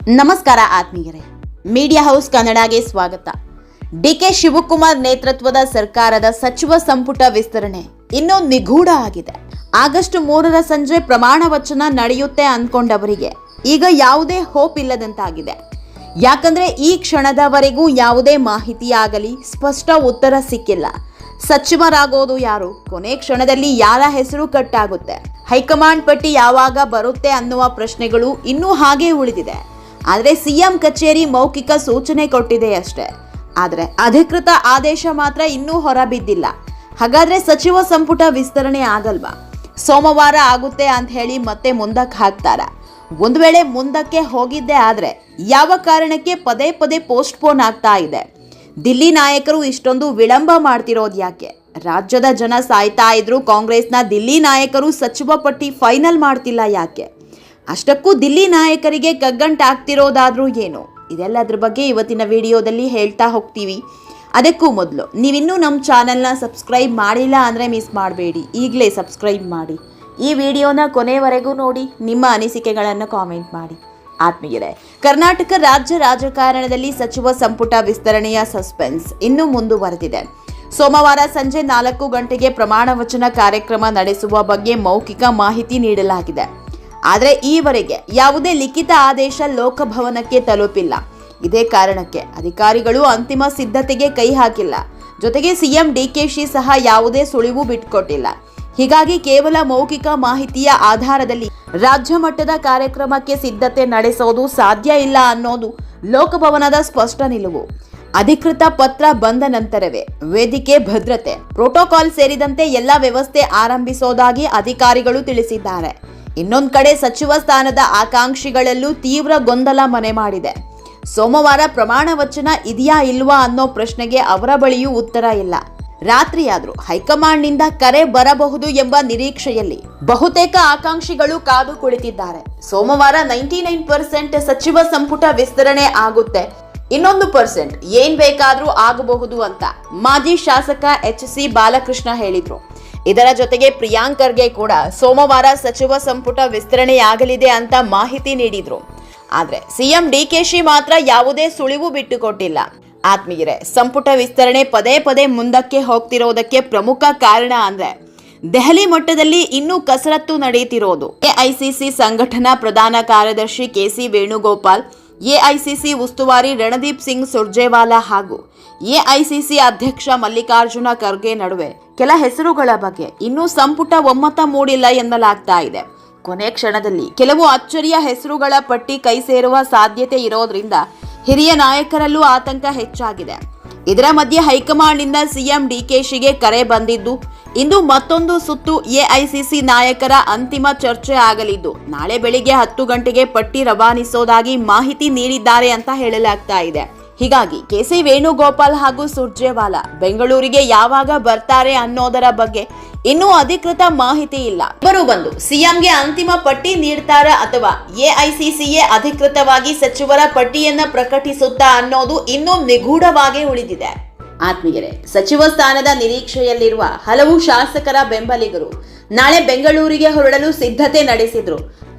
ನಮಸ್ಕಾರ ಆತ್ಮೀಯರೇ, media house ಕನ್ನಡಗೆ ಸ್ವಾಗತ. ಡಿಕೆ ಶಿವಕುಮಾರ್ ನೇತೃತ್ವದ ಸರ್ಕಾರದ ಸಚಿವ ಸಂಪುಟ ವಿಸ್ತರಣೆ ಇನ್ನೂ ನಿಗೂಢ ಆಗಿದೆ. ಆಗಸ್ಟ್ 3ರ ಸಂಜೆ ಪ್ರಮಾಣ ವಚನ ನಡೆಯುತ್ತೆ ಅಂದ್ಕೊಂಡವರಿಗೆ ಈಗ ಯಾವುದೇ ಹೋಪ್ ಇಲ್ಲದಂತಾಗಿದೆ. ಯಾಕಂದ್ರೆ ಈ ಕ್ಷಣದವರೆಗೂ ಯಾವುದೇ ಮಾಹಿತಿಯಾಗಲಿ ಸ್ಪಷ್ಟ ಉತ್ತರ ಸಿಕ್ಕಿಲ್ಲ. ಸಚಿವರಾಗೋದು ಯಾರು, ಕೊನೆ ಕ್ಷಣದಲ್ಲಿ ಯಾರ ಹೆಸರು ಕಟ್ಟಾಗುತ್ತೆ, ಹೈಕಮಾಂಡ್ ಪಟ್ಟಿ ಯಾವಾಗ ಬರುತ್ತೆ ಅನ್ನುವ ಪ್ರಶ್ನೆಗಳು ಇನ್ನೂ ಹಾಗೆ ಉಳಿದಿದೆ. ಆದರೆ ಸಿಎಂ ಕಚೇರಿ ಮೌಖಿಕ ಸೂಚನೆ ಕೊಟ್ಟಿದೆ ಅಷ್ಟೇ. ಆದರೆ ಅಧಿಕೃತ ಆದೇಶ ಮಾತ್ರ ಇನ್ನೂ ಹೊರಬಿದ್ದಿಲ್ಲ. ಹಾಗಾದ್ರೆ ಸಚಿವ ಸಂಪುಟ ವಿಸ್ತರಣೆ ಆಗಲ್ವಾ? ಸೋಮವಾರ ಆಗುತ್ತೆ ಅಂತ ಹೇಳಿ ಮತ್ತೆ ಮುಂದಕ್ಕೆ ಹಾಕ್ತಾರ? ಒಂದು ವೇಳೆ ಮುಂದಕ್ಕೆ ಹೋಗಿದ್ದೆ ಆದ್ರೆ ಯಾವ ಕಾರಣಕ್ಕೆ ಪದೇ ಪದೇ ಪೋಸ್ಟ್ಪೋನ್ ಆಗ್ತಾ ಇದೆ? ದಿಲ್ಲಿ ನಾಯಕರು ಇಷ್ಟೊಂದು ವಿಳಂಬ ಮಾಡ್ತಿರೋದು ಯಾಕೆ? ರಾಜ್ಯದ ಜನ ಸಾಯ್ತಾ ಇದ್ರು, ಕಾಂಗ್ರೆಸ್ನ ದಿಲ್ಲಿ ನಾಯಕರು ಸಚಿವ ಪಟ್ಟಿ ಫೈನಲ್ ಮಾಡ್ತಿಲ್ಲ ಯಾಕೆ? ಅಷ್ಟಕ್ಕೂ ದಿಲ್ಲಿ ನಾಯಕರಿಗೆ ಕಗ್ಗಂಟಾಗ್ತಿರೋದಾದ್ರೂ ಏನು? ಇದೆಲ್ಲದ್ರ ಬಗ್ಗೆ ಇವತ್ತಿನ ವಿಡಿಯೋದಲ್ಲಿ ಹೇಳ್ತಾ ಹೋಗ್ತೀವಿ. ಅದಕ್ಕೂ ಮೊದಲು ನೀವಿನ್ನೂ ನಮ್ಮ ಚಾನಲ್ನ ಸಬ್ಸ್ಕ್ರೈಬ್ ಮಾಡಿಲ್ಲ ಅಂದರೆ ಮಿಸ್ ಮಾಡಬೇಡಿ, ಈಗಲೇ ಸಬ್ಸ್ಕ್ರೈಬ್ ಮಾಡಿ. ಈ ವಿಡಿಯೋನ ಕೊನೆವರೆಗೂ ನೋಡಿ, ನಿಮ್ಮ ಅನಿಸಿಕೆಗಳನ್ನು ಕಾಮೆಂಟ್ ಮಾಡಿ. ಆತ್ಮೀಯರೇ, ಕರ್ನಾಟಕ ರಾಜ್ಯ ರಾಜಕಾರಣದಲ್ಲಿ ಸಚಿವ ಸಂಪುಟ ವಿಸ್ತರಣೆಯ ಸಸ್ಪೆನ್ಸ್ ಇನ್ನೂ ಮುಂದುವರೆದಿದೆ. ಸೋಮವಾರ ಸಂಜೆ 4 ಗಂಟೆಗೆ ಪ್ರಮಾಣ ವಚನ ಕಾರ್ಯಕ್ರಮ ನಡೆಸುವ ಬಗ್ಗೆ ಮೌಖಿಕ ಮಾಹಿತಿ ನೀಡಲಾಗಿದೆ. ಆದರೆ ಈವರೆಗೆ ಯಾವುದೇ ಲಿಖಿತ ಆದೇಶ ಲೋಕಭವನಕ್ಕೆ ತಲುಪಿಲ್ಲ. ಇದೇ ಕಾರಣಕ್ಕೆ ಅಧಿಕಾರಿಗಳು ಅಂತಿಮ ಸಿದ್ಧತೆಗೆ ಕೈ ಹಾಕಿಲ್ಲ. ಜೊತೆಗೆ ಸಿಎಂ ಡಿಕೆಶಿ ಸಹ ಯಾವುದೇ ಸುಳಿವು ಬಿಟ್ಟುಕೊಟ್ಟಿಲ್ಲ. ಹೀಗಾಗಿ ಕೇವಲ ಮೌಖಿಕ ಮಾಹಿತಿಯ ಆಧಾರದಲ್ಲಿ ರಾಜ್ಯ ಮಟ್ಟದ ಕಾರ್ಯಕ್ರಮಕ್ಕೆ ಸಿದ್ಧತೆ ನಡೆಸೋದು ಸಾಧ್ಯ ಇಲ್ಲ ಅನ್ನೋದು ಲೋಕಭವನದ ಸ್ಪಷ್ಟ ನಿಲುವು. ಅಧಿಕೃತ ಪತ್ರ ಬಂದ ನಂತರವೇ ವೇದಿಕೆ, ಭದ್ರತೆ, ಪ್ರೋಟೋಕಾಲ್ ಸೇರಿದಂತೆ ಎಲ್ಲ ವ್ಯವಸ್ಥೆ ಆರಂಭಿಸೋದಾಗಿ ಅಧಿಕಾರಿಗಳು ತಿಳಿಸಿದ್ದಾರೆ. ಇನ್ನೊಂದು ಕಡೆ ಸಚಿವ ಸ್ಥಾನದ ಆಕಾಂಕ್ಷಿಗಳಲ್ಲೂ ತೀವ್ರ ಗೊಂದಲ ಮನೆ ಮಾಡಿದೆ. ಸೋಮವಾರ ಪ್ರಮಾಣ ವಚನ ಇದೆಯಾ ಇಲ್ವಾ ಅನ್ನೋ ಪ್ರಶ್ನೆಗೆ ಅವರ ಬಳಿಯೂ ಉತ್ತರ ಇಲ್ಲ. ರಾತ್ರಿಯಾದ್ರೂ ಹೈಕಮಾಂಡ್ನಿಂದ ಕರೆ ಬರಬಹುದು ಎಂಬ ನಿರೀಕ್ಷೆಯಲ್ಲಿ ಬಹುತೇಕ ಆಕಾಂಕ್ಷಿಗಳು ಕಾದು ಕುಳಿತಿದ್ದಾರೆ. ಸೋಮವಾರ 99% ಸಚಿವ ಸಂಪುಟ ವಿಸ್ತರಣೆ ಆಗುತ್ತೆ, ಇನ್ನೊಂದು % ಏನ್ ಬೇಕಾದ್ರೂ ಆಗಬಹುದು ಅಂತ ಮಾಜಿ ಶಾಸಕ HC ಬಾಲಕೃಷ್ಣ ಹೇಳಿದ್ರು. ಇದರ ಜೊತೆಗೆ ಪ್ರಿಯಾಂಕ್ ಖರ್ಗೆ ಕೂಡ ಸೋಮವಾರ ಸಚಿವ ಸಂಪುಟ ವಿಸ್ತರಣೆಯಾಗಲಿದೆ ಅಂತ ಮಾಹಿತಿ ನೀಡಿದ್ರು. ಆದ್ರೆ ಸಿಎಂ ಡಿಕೆಶಿ ಮಾತ್ರ ಯಾವುದೇ ಸುಳಿವು ಬಿಟ್ಟುಕೊಟ್ಟಿಲ್ಲ. ಆತ್ಮೀಯರೇ, ಸಂಪುಟ ವಿಸ್ತರಣೆ ಪದೇ ಪದೇ ಮುಂದಕ್ಕೆ ಹೋಗ್ತಿರೋದಕ್ಕೆ ಪ್ರಮುಖ ಕಾರಣ ಅಂದ್ರೆ ದೆಹಲಿ ಮಟ್ಟದಲ್ಲಿ ಇನ್ನೂ ಕಸರತ್ತು ನಡೆಯುತ್ತಿರೋದು. ಎಐಸಿಸಿ ಸಂಘಟನಾ ಪ್ರಧಾನ ಕಾರ್ಯದರ್ಶಿ KC ವೇಣುಗೋಪಾಲ್, ಎಐಸಿಸಿ ಉಸ್ತುವಾರಿ ರಣದೀಪ್ ಸಿಂಗ್ ಸುರ್ಜೇವಾಲಾ ಹಾಗೂ ಎಐಸಿಸಿ ಅಧ್ಯಕ್ಷ ಮಲ್ಲಿಕಾರ್ಜುನ ಖರ್ಗೆ ನಡುವೆ ಕೆಲ ಹೆಸರುಗಳ ಬಗ್ಗೆ ಇನ್ನೂ ಸಂಪುಟ ಒಮ್ಮತ ಮೂಡಿಲ್ಲ ಎನ್ನಲಾಗ್ತಾ ಇದೆ. ಕೊನೆ ಕ್ಷಣದಲ್ಲಿ ಕೆಲವು ಅಚ್ಚರಿಯ ಹೆಸರುಗಳ ಪಟ್ಟಿ ಕೈ ಸೇರುವ ಸಾಧ್ಯತೆ ಇರೋದ್ರಿಂದ ಹಿರಿಯ ನಾಯಕರಲ್ಲೂ ಆತಂಕ ಹೆಚ್ಚಾಗಿದೆ. ಇದರ ಮಧ್ಯೆ ಹೈಕಮಾಂಡ್ನಿಂದ ಸಿಎಂ ಡಿಕೆಶಿಗೆ ಕರೆ ಬಂದಿದ್ದು, ಇಂದು ಮತ್ತೊಂದು ಸುತ್ತು ಎಐಸಿಸಿ ನಾಯಕರ ಅಂತಿಮ ಚರ್ಚೆ ಆಗಲಿದ್ದು, ನಾಳೆ ಬೆಳಿಗ್ಗೆ 10 ಗಂಟೆಗೆ ಪಟ್ಟಿ ರವಾನಿಸೋದಾಗಿ ಮಾಹಿತಿ ನೀಡಿದ್ದಾರೆ ಅಂತ ಹೇಳಲಾಗ್ತಾ ಇದೆ. ಹೀಗಾಗಿ KC ವೇಣುಗೋಪಾಲ್ ಹಾಗೂ ಸುರ್ಜೇವಾಲಾ ಬೆಂಗಳೂರಿಗೆ ಯಾವಾಗ ಬರ್ತಾರೆ ಅನ್ನೋದರ ಬಗ್ಗೆ ಇನ್ನೂ ಅಧಿಕೃತ ಮಾಹಿತಿ ಇಲ್ಲ. ಇಬ್ಬರು ಬಂದು ಸಿಎಂಗೆ ಅಂತಿಮ ಪಟ್ಟಿ ನೀಡ್ತಾರಾ ಅಥವಾ ಎಐಸಿಸಿಯೇ ಅಧಿಕೃತವಾಗಿ ಸಚಿವರ ಪಟ್ಟಿಯನ್ನ ಪ್ರಕಟಿಸುತ್ತಾ ಅನ್ನೋದು ಇನ್ನೂ ನಿಗೂಢವಾಗಿ ಉಳಿದಿದೆ. ಆತ್ಮೀಯರೇ, ಸಚಿವ ಸ್ಥಾನದ ನಿರೀಕ್ಷೆಯಲ್ಲಿರುವ ಹಲವು ಶಾಸಕರ ಬೆಂಬಲಿಗರು ನಾಳೆ ಬೆಂಗಳೂರಿಗೆ ಹೊರಡಲು ಸಿದ್ಧತೆ ನಡೆಸಿದ್ರು.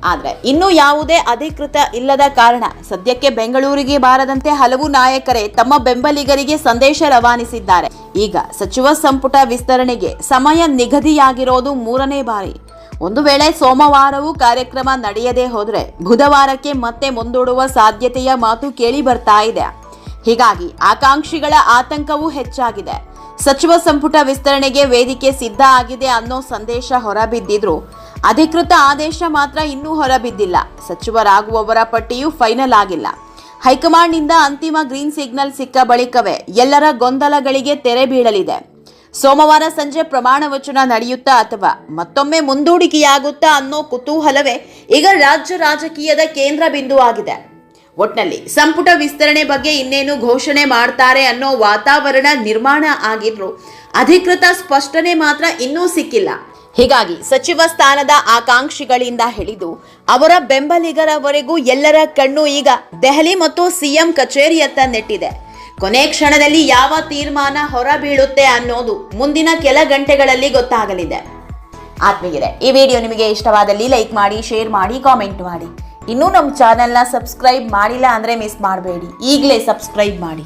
ಆದ್ರೆ ಇನ್ನೂ ಯಾವುದೇ ಅಧಿಕೃತ ಇಲ್ಲದ ಕಾರಣ ಸದ್ಯಕ್ಕೆ ಬೆಂಗಳೂರಿಗೆ ಬಾರದಂತೆ ಹಲವು ನಾಯಕರೇ ತಮ್ಮ ಬೆಂಬಲಿಗರಿಗೆ ಸಂದೇಶ ರವಾನಿಸಿದ್ದಾರೆ. ಈಗ ಸಚಿವ ಸಂಪುಟ ವಿಸ್ತರಣೆಗೆ ಸಮಯ ನಿಗದಿಯಾಗಿರೋದು 3ನೇ ಬಾರಿ. ಒಂದು ವೇಳೆ ಸೋಮವಾರವೂ ಕಾರ್ಯಕ್ರಮ ನಡೆಯದೇ ಹೋದ್ರೆ ಬುಧವಾರಕ್ಕೆ ಮತ್ತೆ ಮುಂದೂಡುವ ಸಾಧ್ಯತೆಯ ಮಾತು ಕೇಳಿ ಬರ್ತಾ ಇದೆ. ಹೀಗಾಗಿ ಆಕಾಂಕ್ಷಿಗಳ ಆತಂಕವೂ ಹೆಚ್ಚಾಗಿದೆ. ಸಚಿವ ಸಂಪುಟ ವಿಸ್ತರಣೆಗೆ ವೇದಿಕೆ ಸಿದ್ಧ ಆಗಿದೆ ಅನ್ನೋ ಸಂದೇಶ ಹೊರಬಿದ್ದಿದ್ರು ಅಧಿಕೃತ ಆದೇಶ ಮಾತ್ರ ಇನ್ನೂ ಹೊರಬಿದ್ದಿಲ್ಲ. ಸಚಿವರಾಗುವವರ ಪಟ್ಟಿಯೂ ಫೈನಲ್ ಆಗಿಲ್ಲ. ಹೈಕಮಾಂಡ್ನಿಂದ ಅಂತಿಮ ಗ್ರೀನ್ ಸಿಗ್ನಲ್ ಸಿಕ್ಕ ಬಳಿಕವೇ ಎಲ್ಲರ ಗೊಂದಲಗಳಿಗೆ ತೆರೆ ಬೀಳಲಿದೆ. ಸೋಮವಾರ ಸಂಜೆ ಪ್ರಮಾಣ ವಚನ ನಡೆಯುತ್ತಾ ಅಥವಾ ಮತ್ತೊಮ್ಮೆ ಮುಂದೂಡಿಕೆಯಾಗುತ್ತಾ ಅನ್ನೋ ಕುತೂಹಲವೇ ಈಗ ರಾಜ್ಯ ರಾಜಕೀಯದ ಕೇಂದ್ರ ಬಿಂದು ಆಗಿದೆ. ಒಟ್ನಲ್ಲಿ ಸಂಪುಟ ವಿಸ್ತರಣೆ ಬಗ್ಗೆ ಇನ್ನೇನು ಘೋಷಣೆ ಮಾಡ್ತಾರೆ ಅನ್ನೋ ವಾತಾವರಣ ನಿರ್ಮಾಣ ಆಗಿದ್ರು ಅಧಿಕೃತ ಸ್ಪಷ್ಟನೆ ಮಾತ್ರ ಇನ್ನೂ ಸಿಕ್ಕಿಲ್ಲ. ಹೀಗಾಗಿ ಸಚಿವ ಸ್ಥಾನದ ಆಕಾಂಕ್ಷಿಗಳಿಂದ ಹಿಡಿದು ಅವರ ಬೆಂಬಲಿಗರವರೆಗೂ ಎಲ್ಲರ ಕಣ್ಣು ಈಗ ದೆಹಲಿ ಮತ್ತು ಸಿಎಂ ಕಚೇರಿಯತ್ತ ನೆಟ್ಟಿದೆ. ಕೊನೆ ಕ್ಷಣದಲ್ಲಿ ಯಾವ ತೀರ್ಮಾನ ಹೊರಬೀಳುತ್ತೆ ಅನ್ನೋದು ಮುಂದಿನ ಕೆಲ ಗಂಟೆಗಳಲ್ಲಿ ಗೊತ್ತಾಗಲಿದೆ. ಆತ್ಮೀಯರೇ, ಈ ವಿಡಿಯೋ ನಿಮಗೆ ಇಷ್ಟವಾದಲ್ಲಿ ಲೈಕ್ ಮಾಡಿ, ಶೇರ್ ಮಾಡಿ, ಕಾಮೆಂಟ್ ಮಾಡಿ. ಇನ್ನೂ ನಮ್ಮ ಚಾನೆಲ್ನ ಸಬ್ಸ್ಕ್ರೈಬ್ ಮಾಡಿಲ್ಲ ಅಂದರೆ ಮಿಸ್ ಮಾಡಬೇಡಿ, ಈಗಲೇ ಸಬ್ಸ್ಕ್ರೈಬ್ ಮಾಡಿ.